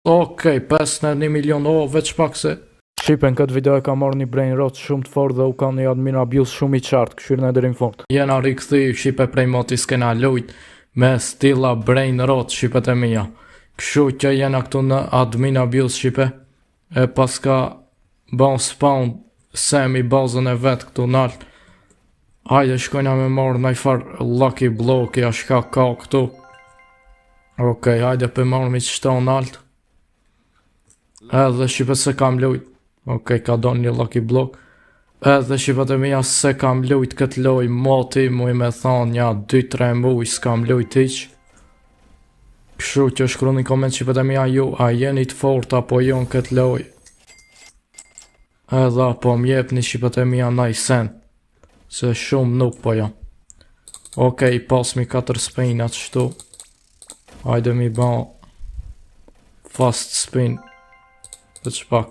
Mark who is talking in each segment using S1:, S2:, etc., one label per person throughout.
S1: Okej, 51 milion, veç pak se Shqipen këtë video e ka marrë një brain rot shumë të fort dhe u ka një admin abuse shumë i qartë, këshirën e deri në fund. Jena rikëthi Shqipe prej moti s'kena lujt me stila brain rot Shqipet e mija. Këshu që jena këtu në admin abuse Shqipe e pas ka bon spawn semi bazën e vetë këtu nalt. Hajde shkojna me marrë najfar lucky block ja shka ka këtu. Okej, hajde për marrë mi qëta nalt. Edhe Shqipe se kam lujt. Okej, ka do një lucky block. Edhe Shqipet e mija se kam lujt këtë loj moti, muj me thonë ja 2-3 muj s'kam lujt iq. Këshu që shkru një koment Shqipet e mija ju, a jeni të fort apo jo në këtë loj. Edhe apo mjep një Shqipet e mija naj sen. Se shumë nuk po jam. Okej, pas mi 4 spinat shtu. Hajde mi ba fast spin. Dhe që pak.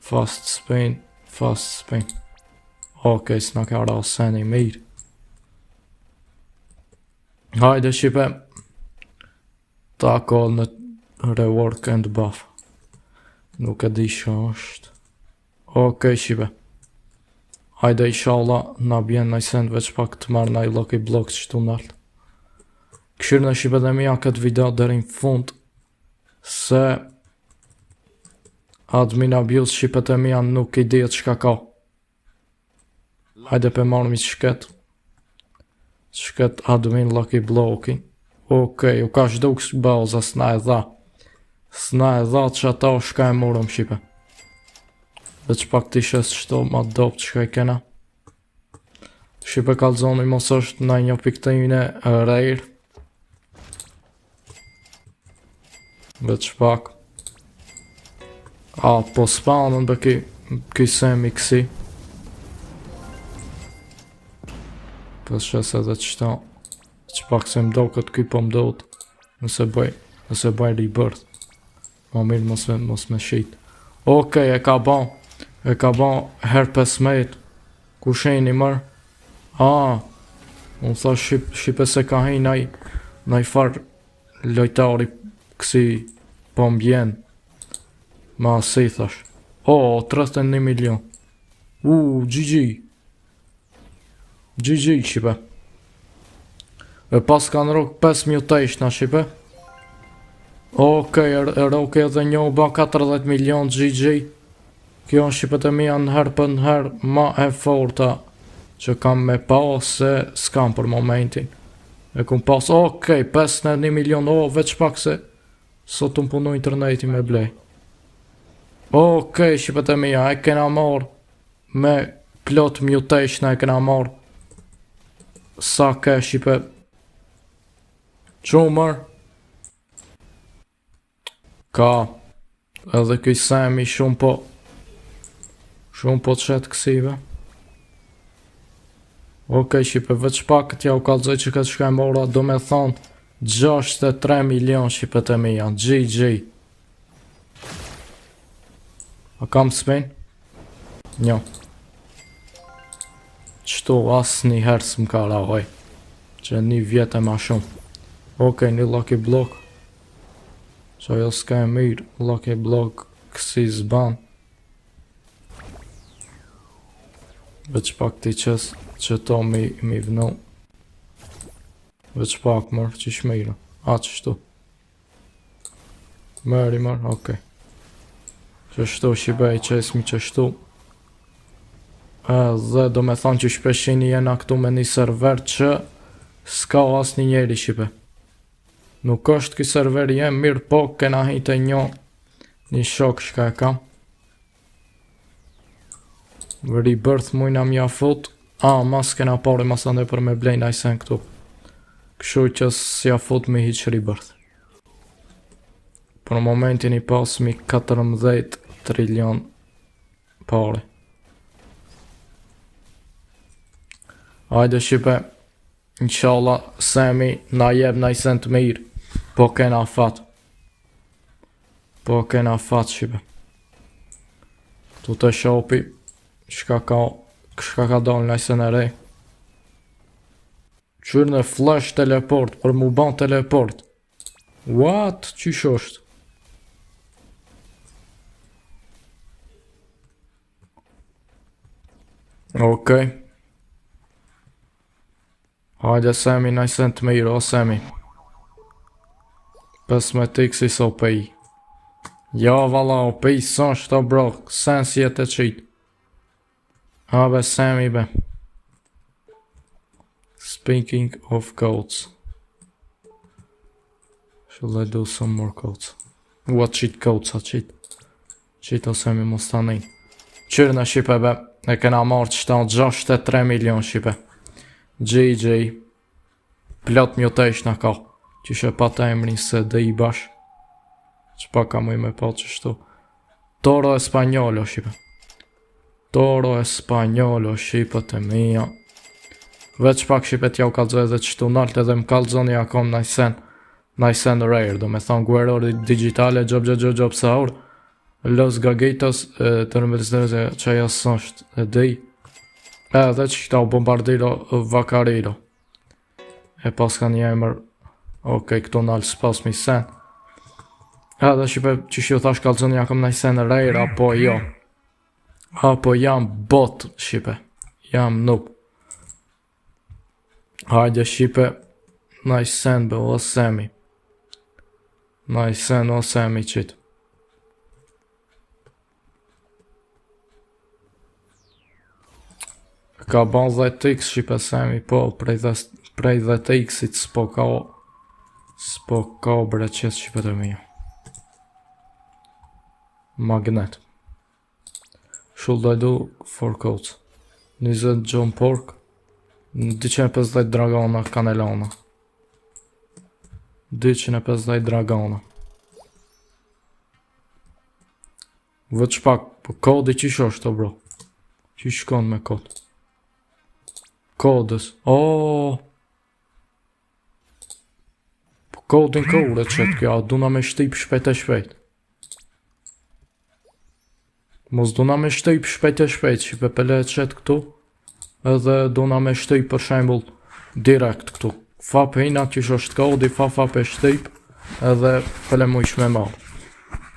S1: Fast spin. Okej, s'na ka ra seni mirë. Hajde Shqipe. Ta ka në rework and buff. Nuk e di shë është. Okej Shqipe. Hajde inshallah na bjen naj send veç pak të marrë naj lucky block që tu nalt. Këshirë në Shqipe dhe mija këtë video dherin fund. Se admin abuse Shqipet e mija nuk i dijet shka ka. Hajde pe marrë mi shket. Shket admin lucky blocki. Okej, u ka shduk baza s'na e dha. S'na e dha që ata o shka e morëm Shqipe. Dhe që pak t'i shes qëto ma dopt që ka i kena. Shqipe kalzoni mos është na një piktajnë e rejrë. Dhe që pak. A, po spawnën bë ki semi kësi. Po shes edhe qëta. Që pak se mdo këtë ky po mdojt. Nëse bëj rebirth. Ma mirë mos me shit. Okej, e ka ban herpes mate. Ku sheni mërë? A, unë tha Shqipe se ka hej naj far lojtari kësi po mbjen. Ma se i thash. 31 milion. GG. GG Shqipe. E pas kanë rok 5 mutation na Shqipe. Okej, rok edhe një u ba 40 milion GG. Kjo në Shqipet e mija në herë për në herë ma e forta që kam me pa se s'kam për momentin. E kum pas, okej, 51 milion, veç pak se sot të punu interneti me blej. Okej, Shqipet e mija, e kena marrë me plot mutation e kena marrë. Sa ke Shqipe? Qumër? Ka, edhe këj semi shumë po të shetë kësive. Okej Shqipe, veç pak t'ja u kalzoj që këtë shka e mora, do me thonë 63 milion Shqipet e mija, GG. A kam spin? Njo. Qëto asë një herë s'm ka rahoj. Që një vjetë e ma shumë. Okej, një lucky block. Që ajo s'ka e mirë, lucky block kësi zban. Veç pak t'i qës që to mi vënu. Veç pak mërë që shmira. A qështu. Mëri mërë, okej. Qështu Shqipe i qesmi qështu. Dhe do me thonë që shpeshini jena këtu me një server që s'ka as një njeri Shqipe. Nuk është këj server jem mirë po kena hite një shok shka e kam. Rebirth mujna mja fut. Mas kena pare mas ande për me blejnë ajsen këtu. Këshu që s'ja fut me hiq rebirth. Për momentin i pas mi 14 trilion pare. Hajde Shqipe. Inshallah semi na jeb na i sen të mirë. Po kena fat Shqipe. Tu të shopi. Shka ka dal na i sen e rej. Qyrë në flash teleport. Për mu ban teleport. What? Qysh është? Okej. Hajde Semi, najsen të mirë, o Semi. 15x is OP. Ja valla, OP sa shto bro, sen si e të qit. Ha be Semi be. Speaking of codes. Should I do some more codes? What cheat codes a cheat? Cheat o Semi mos të nejnë. Qyrë në Shqipe be, e kena marrë qëta 63 milion Shqipe. GG. Plot mutation ka. Qyshe pa të emrin se dhe i bash. Që pa ka muj me pa qështu. Toro Espanjolo Shqipe. Toro Espanjolo Shqipe të mija. Veç pak Shqipe t'ja u kalzoj edhe qështu nalt edhe më kalzoni akom najsen rare. Do me thonë guerori digitale job saur. Los Gagitos të nëmëllës e që aja sësht e dhej. Edhe që këta u bombardiro vakariro. E pas ka një emër. Okej, këto nalë s'pas mi sen. Edhe Shqipe që shju thash kalzoni akom najsen rare apo jo. Apo jam bot Shqipe. Jam noob. Hajde Shqipe. Najsen be o Semi. Najsen o Semi qitë. Ka ban 10x Shqipe Semi, po, prej 10x-it s'po ka bre qes Shqipe të mija. Magnet. Should I do 4 codes? 20 John Pork. 250 dragona kanelona. 250 dragona. Vëtë shpak, po kodi qish është të bro? Qish shkon me kod? Kodës, po kodin kore qëtë kja, duna me shtip shpejt e shpejt. Mos duna me shtip shpejt e shpejt, që pe pele qëtë këtu, edhe duna me shtip për shembul direkt këtu. Fap e inat që është kodi, fap e shtip, edhe pele mu ish me marë.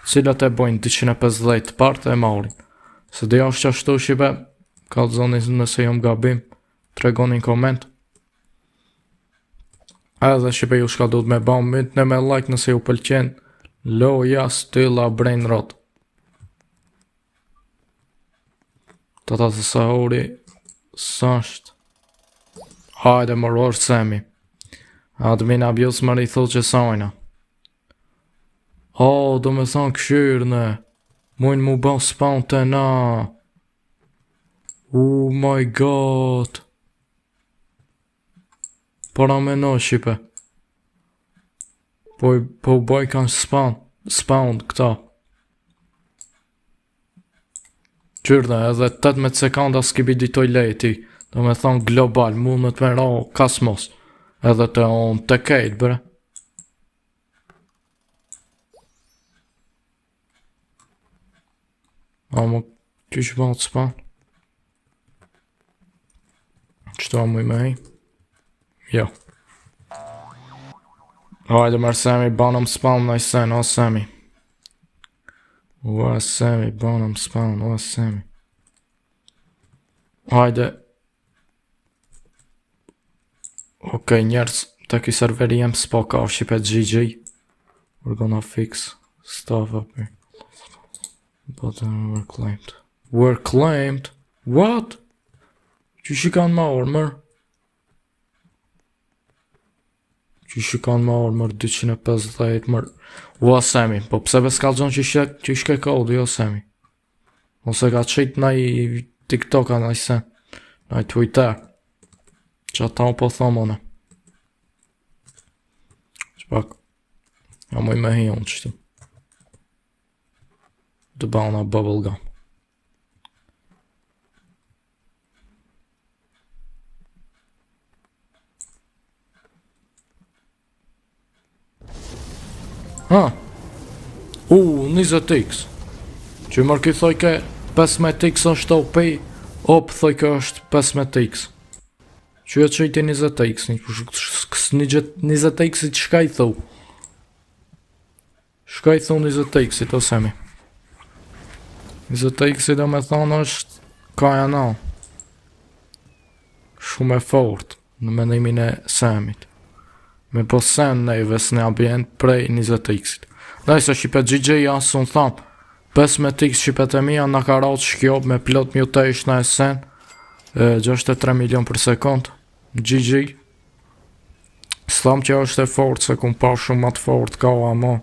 S1: Cilat e bojnë 250 partë e marin. Se dhe është që ashtu shibe, kalzoni nëse jom gabim, tregonin koment. Edhe Shqipe ju shka du të me bam myt në me like nëse ju pëlqen. Loja stilla brain rot. Tata të sahuri sasht. Hajde mëror Semi. Admin abjus më rrithu që sajna. Do me thonë këshirëne. Mujnë mu ba spawn të na. Oh my god. Para me no Shqipe. Po boj kanë spawn këta. Qyrne edhe 18 sekunda s'kibi ditoj lejti. Do me thonë global, mund të me ra kasmos. Edhe të on të kejt bre. Më qysh bëllë spawn? Qëto amuj me hej? Jo. Hajde mërë Semi, banëm spawn në i sen, o Semi. Ua Semi, banëm spawn, o Semi. Hajde. Okej, njerës, të ki serveri jem s'po ka Shqipe GG. We're gonna fix stuff up here. But we're claimed. We're claimed? What? Që shikan ma orë mërë? Që shikan ma orë mërë 250 mërë. Ua Semi, po pse be s'kallzon që shke kodi o Semi? Ose ka qit na i TikTok a na i sen. Na i Twitter. Që ata më po thomone. Qpak. Ja muj me hi unë qëtu. Dë ba una bubble gum. Ha, 20x. Që mërë ki thoj ke 15x është OP, op thoj ke është 15x. Që e që i ti 20x, 20x i shka i thou? Shka i thou 20x i to Semi? 20x i do me thonë është ka janë. shumë e fort në mendimin e Samit. Me po Sam neve s'ne abjent prej 20x-it. Dhe se shqipet GG jasë unë thamë, 15x shqipet e mija në ka ratë shkjob me plot mutation e sen, 63 milion për sekund, GG. S'thamë që është e fort, se kum pa shumë atë fort, ka o amo.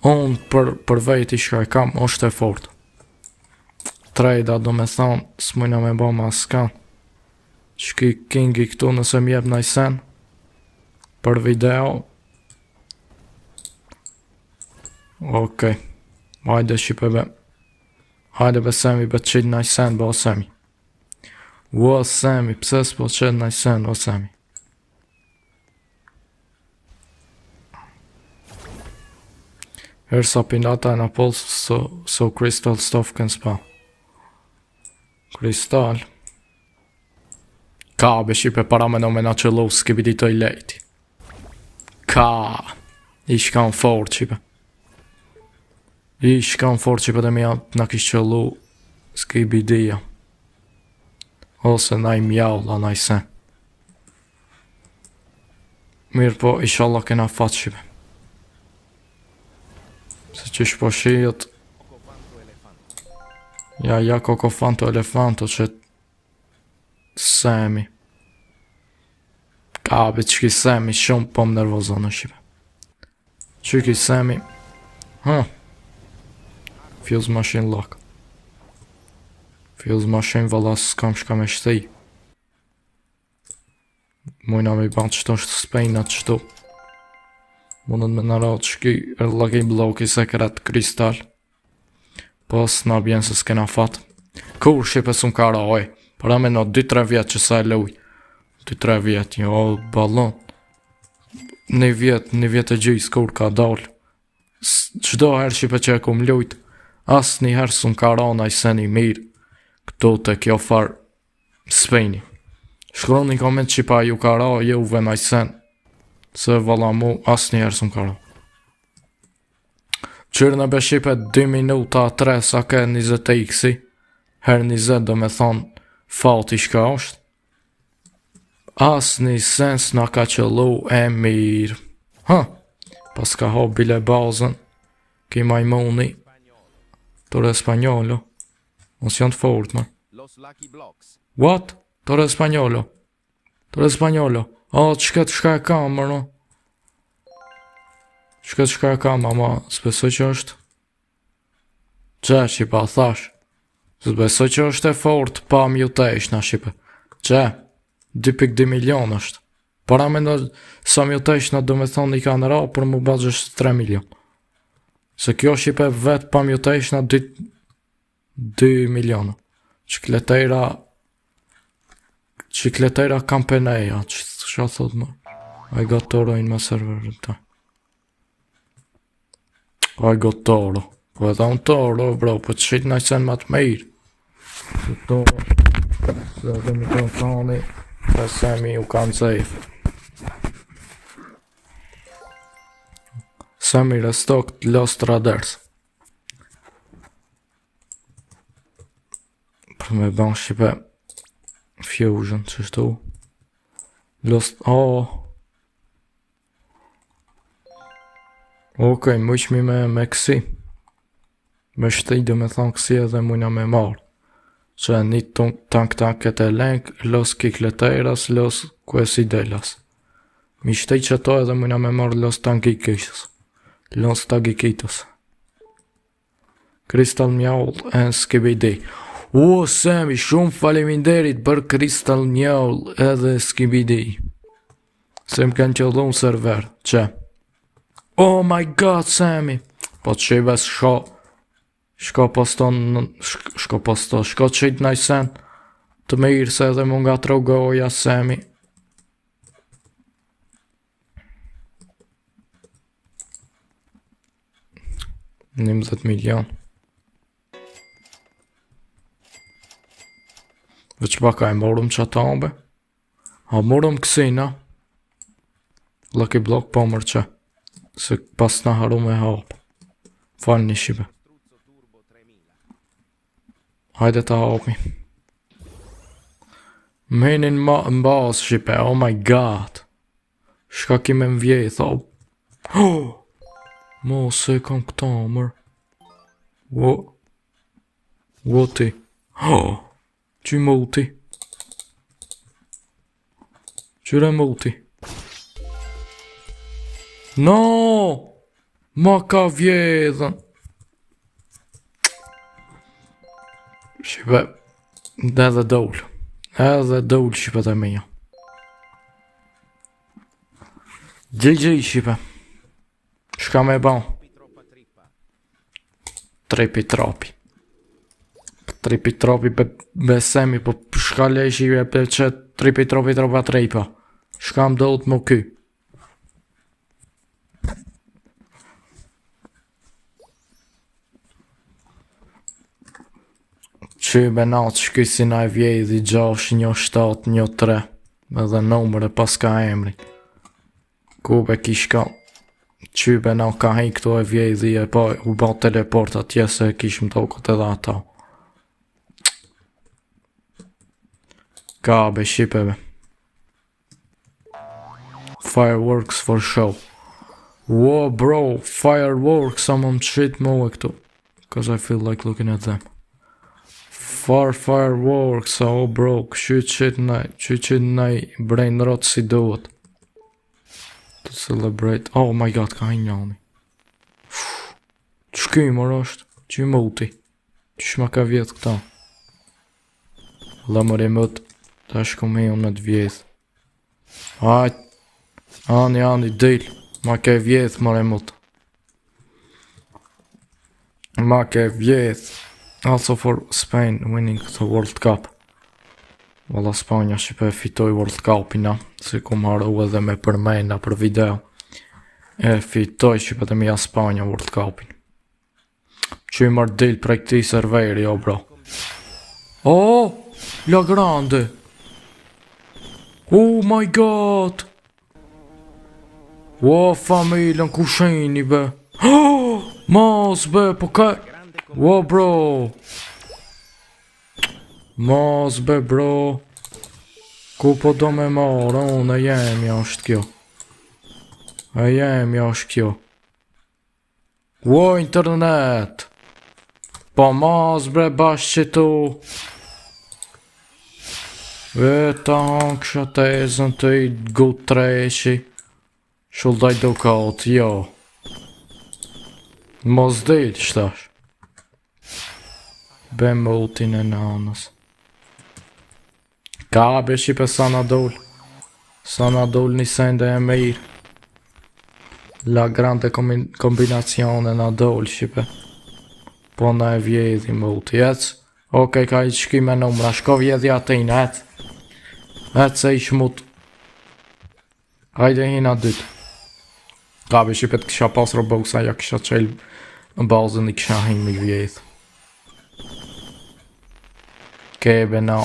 S1: Unë për vejti shka e kam, është e fort. Trejda do me thonë, s'mujna me bo ma s'kan. Shki kingi këtu nëse mjep në i sen, për video. Okej. Hajde shqipeve. Hajde be Semi be qit në i sen, bo Semi. Ua Semi, pse s'po qit në i sen, o Semi. Hersa pinata e në pulse, so crystal stuff can spell. Kristal. Ka be shqipe para me nomena që lu s'kibidi të i lejti. Ka. Ish ka në fort shqipe. Ish ka në fort shqipe dhe mja në kishë që lu s'kibidia. Ose na i mjalla na i sen. Mirë po, ishallah kena fat shqipe. Se që shpo shijet. Ja kokofanto elefanto që Semi. Ka be që ki Semi shumë po më nervozo në shqipe. Që ki Semi. Fuse machine lock. Fuse machine valla s'kam shka me shtej. Mujna me i ban qëto është spejnat qëto. Mundet me në ratë shki lucky bloki sekret kristal. Po s'na bjen se s'kena fat. Kur shqipe s'un ka roj. Para me në 2-3 vjet që sa e luj. 2-3 vjet, jo balon. Një vjet e gjys kur ka dal. Qdo herë shqipe që e kum lujt, as një herë s'un ka rana i seni mirë. Këto të kjo far Spejni. Shkron një koment që pa ju ka ra, juve në i sen. Se vala mu, as një herë s'un ka ra. Qyrë në beshipe 2 minuta 3 sa ke 20x-i. Her 20 do me thonë fati shka është. As një sens në ka qëllu e mirë. Pas ka ho bile bazën. Ki majmuni. Tore Spanjolo. Mos janë të fort, man. What? Tore Spanjolo. Tore Spanjolo. Qëket shka e kam, mërë. Qëket shka e kam, ama s'besoj që është. Që që pa thash. S'besoj që është e fort pa mutation, shqipe. Që? 2.2 milion është. Para me në sa mutation do me thonë i ka në ra, për mu bazë është 3 milion. Se kjo shqipe vet pa mutation 2 milion. Qikletera kampeneja, që thot më. I got toro in my server. I got toro. Po edhe unë toro, bro, po të shqit në i sen ma të mirë. Toro, se dhe mikrofoni, dhe Semi u kanë zejf. Semi restocked Lost Radars. Për me ban shqipe Fusion, që shtu Lost, Okej, mëjqmi me kësi. Me shtej dhe me thonë kësi edhe mujna me marë. Që një tank e lenk, los kikleteras, los kuesidelas. Mi shtej që to edhe mujna me marë los tankikisës. Los tagikitos. Crystal Mjaul and Skibidi. Semi, shumë faleminderit për Crystal Mjaul edhe Skibidi. Se më kanë qëllu në server, që? Oh my god, Semi! Po të shibes shko qit në i sen. Të me irë se edhe më nga trogoja, Semi. Nim 10 milion. Veç baka e morëm që ata ambe. A morëm kësina. Lucky block po mërë që. Se pas në haru me hapë. Falë një shibe. Hajde ta hapëmi. Menin mbas shipe, oh my god. Shka kime m'vjej, thop. Mos e kam këta, mër. Wo ti. Qy muti. Qyre muti. No! Ma ka vjedhën. Shipe, edhe doll. Edhe doll shipet e mija. GG shipe. Shka me ban? Tripi tropi. Tripi tropi besemi, po shka leshi e pe që tripi tropi tropa tripa. Shka më dollët më ky. Që benat që kësi na e vjedhi 61713 edhe numër e pas ka emri. Kube kish ka që benat ka hej këto e vjedhi e pa u ba teleport atje se kish më tokët edhe ata. Ka be shipeve. Fireworks for show. Whoa bro, fireworks, sa më më qit më e këtu. Cause I feel like looking at them. Fireworks, oh bro, që qit naj brain rot si duhet. To celebrate, oh my god, ka hi njani. Qky mër është, që muti, që shma ka vjetë këta. Lëmër e mët, ta shku me unë të vjetë. Ajt, ani, dil, ma ke vjetë mër e mët. Ma ke vjetë. Also for Spain winning the World Cup. Valla Spanja shipe fitoj World Cupina, si ku marru edhe me përmenda për video. E fitoj shipe të mija Spanja World Cupin. Që i mërë dil prej këti serveri, o bro. Oh, la grande. Oh my god. Wow, familjen ku sheni be. Oh, mas be, po ka... Wow bro. Mos be bro. Ku po do me marë, unë e jemi ashtë kjo. E jemi ashtë kjo. Wow internet. Po mos bre bashkë që tu. Veta hankësha tezën të i gut treshi. Shuldaj do kaut, jo. Mos dhejt shtash. Be multin e nanës. Ka be shipe sa na dol. Sa na dol një sende e mirë. La grande kombinacione na dol shipe. Po na e vjedhi multi, ec. Okej, ka i qki me numra, shko vjedhi atin, ec. Ec se i shmut. Hajde hina dyt. Ka be shipe të kisha pas Robuxa, ja kisha qel në bazën i kisha hin me vjedh. Kebe na.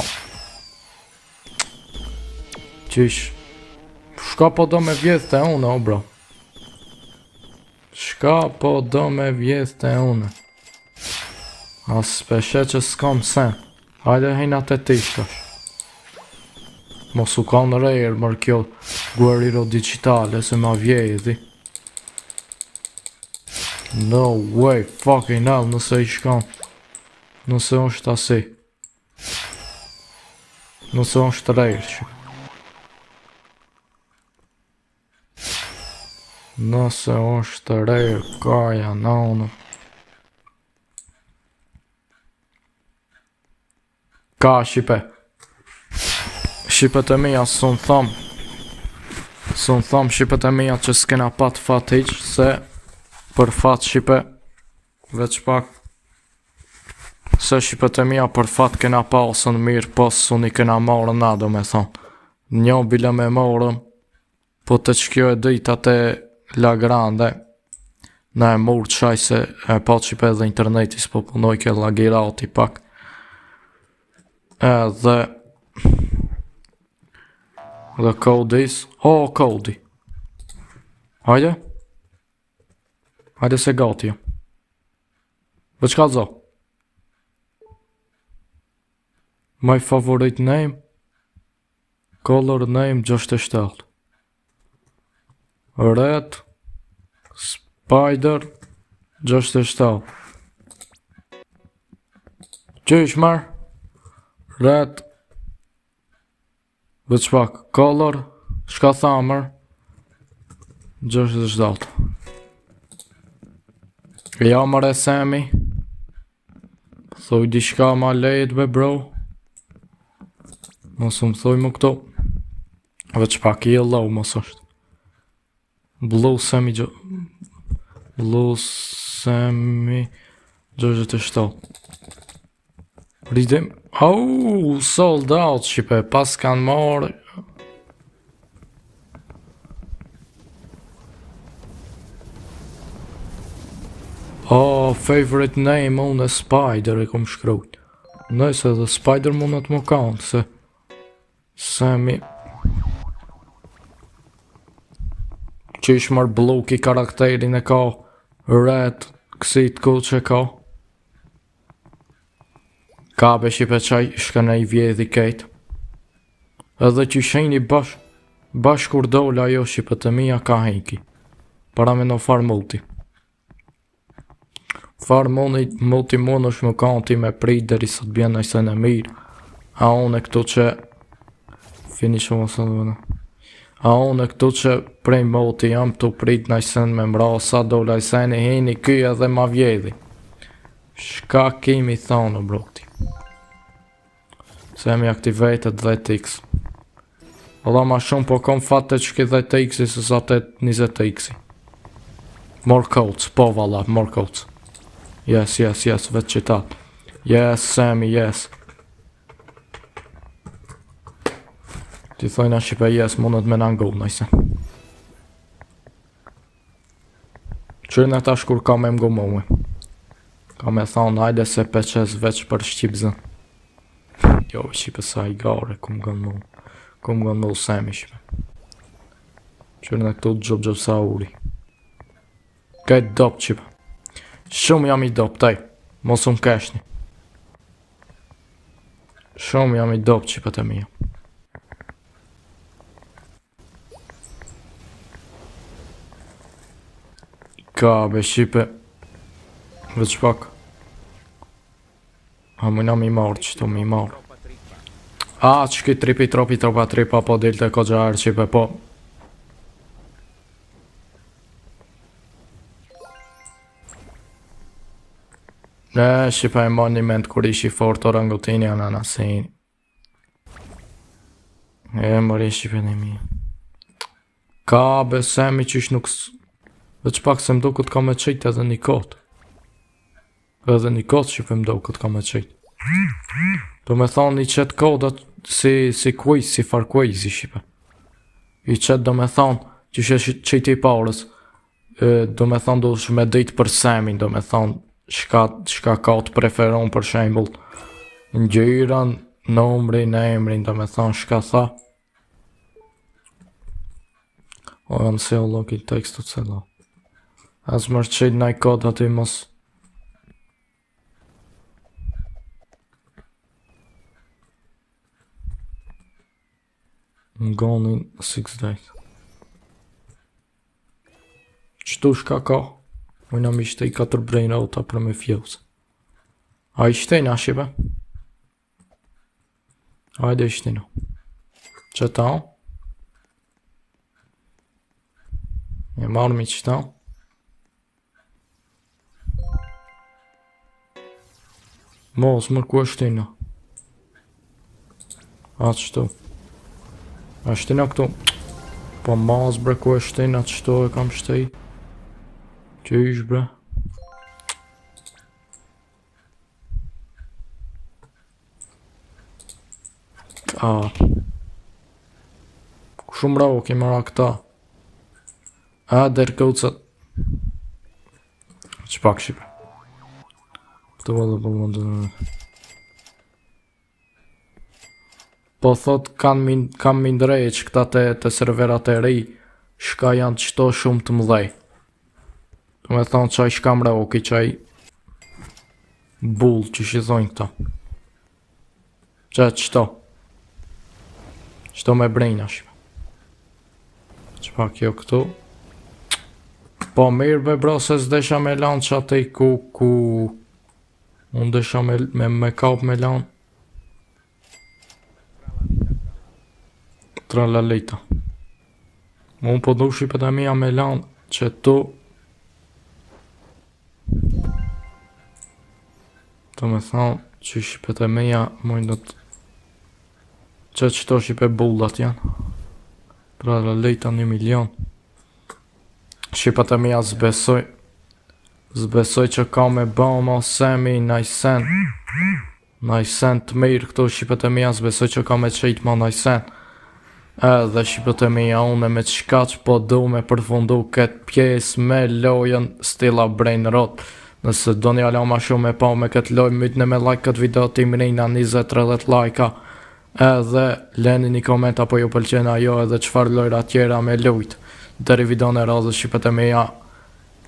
S1: Qish. Shka po do me vjedh të une, o bro. Shka po do me vjedh të une. As peshe që s'kam sen. Hajde hina të tishtash. Mos u kanë rejrë mër kjo guerrero digitale se ma vjedhi. No way, fucking hell, nëse i shkan. Nëse unë shtasi. Nëse unë shtrejrë që. Nëse unë shtrejrë, kaja në unë. Ka shipe. Shipet e mija sun tham. Sun tham shipet e mija që s'kena pat fat hiq, se për fat shipe veç pak. Se shipet e mija për fat kena pasën mirë, pos unë i kena marrën na do me thonë. Njo bile me marrën, po të qkjo e dyta të La Grande, na e murë qaj se e pa qipe edhe interneti s'po punoj ke lagirati pak. Edhe kodis, kodi. Hajde. Hajde se gati jo. Vë qka zo? My favorite name? Color name 67. Red Spider 67. Qysh marr? Red veç pak color shka thamër 67. Ja mare Semi. Thoj diçka ma lejt be bro. Mos më thoj më këto. Veç pak yellow mos është. Blue Semi 67. Rritim. Oh, sold out shipe, pas kanë marrë. Oh, favorite name unë e Spider e kom shkrujt. Nëse dhe Spider mundet më kanë, se Semi që ish marrë Blue ki karakterin e ka, Red kësit ku që ka. Kabe shipe qaj shkëna i vjedhi kejt. Edhe që sheni bash kur dole ajo shipe të mija ka hejki. Para me në far multi. Far multi mund është më kanti me prit dheri sot bjen në sen e mirë. A unë e këtu që fini shumë së dhe vëna. A unë e këtu që prej multi jam të prit në sen me mra sa dole i sen e hini ky edhe ma vjedhi. Shka kemi thonë brokti. Se mi activated 10x. Ola ma shumë po kom fatte që ki 10x-i se sa 20x-i. More codes, po vala, more codes. Yes, vetë qitat. Yes, Semi, yes. Ti thojna shipe yes, mundet me nangull nëjse. Qërën e tash kur ka me mgumohi. Ka me thonë, hajde se peqes veç për Shqipëzën. Jo, shipe sa i gare, ku më gënë mu Semi shipe. Qërën e këtu gjop sa uri. Kajt dop shipe. Shumë jam i dop, taj, mos unë keshni. Shumë jam i dop qipet e mija. Ka be shipe. Veç pak. A më jam i marrë që të më i marrë. A, që ki tropa tripa po dilte ko gjarë qipe po. Ne, shipa e monument kur ishi fort orangutini anë anasini. E, mëri shipe në mi. Ka be Semi që ish nuk veç pak se mdo këtë ka me qejt edhe një kot. Edhe një kot shipe mdo këtë ka me qejt. Do me thonë i qetë kodat si quiz, si far quiz i shipe. I qetë do me thonë që ishe qejt i parës. Do me thonë do shme ditë për Semi, do me thonë shka ka të preferon për shembull ngjyran, numrin, emrin, do me thonë shka tha. O janë se o logi tekstu të celo. As mërë qejt naj kod ati mos. Ngonin 6 days. Qëtu shka ka? Ujna mi shtej 4 brain rota për me fjose. A i shtejna shipe? Hajde i shtejna. Që ta? E marrë mi që ta? Mos mërë ku e shtejna. A qëtu? A shtejna këtu? Po mas bre ku e shtejna qëtu e kam shtej. Që ish bre? Shumë bravo ke mara këta. Derkucat. Që pak shipe. Këtu vëllë për mundë. Po thot kam mindrej që këta të serverat e ri shka janë qëto shumë të mdhej. Do me thonë qaj shkam rao ki qaj bull që shizojnë këta. Qaj qëto. Shto me brejna shime. Që pa kjo këtu. Po mirë be bro se s'desha me lanë që atë i ku. Unë desha me kap me lanë. Tra la lejta. Unë po du shqipet e mija me lanë që tu. Të me thonë që shqipet e mija mojnë të që qëto shqipet bullat janë. Tra la lejta 1 milion. Shqipet e mija zbesoj. Zbesoj që ka me ba ma semi najsen. Najsen të mirë këto shqipet e mija zbesoj që ka me qejt ma najsen. Edhe shqipet e mija une me qka që po du me përfundu këtë pjesë me lojën stila brain rot. Nëse do një ala ma shumë me pa me këtë lojë, mytne me like këtë video ti mrejna 20-30 like-a. Edhe leni një koment apo ju pëlqen ajo edhe qfar lojra tjera me lujt. Deri video në radhës shqipet e mija,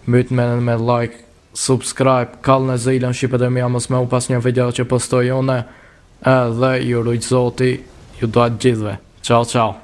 S1: mytme me like, subscribe, kall në zilën shqipet e mija mos me u pas një video që postoj une. Edhe ju rujt zoti, ju dojt gjithve. Ciao ciao.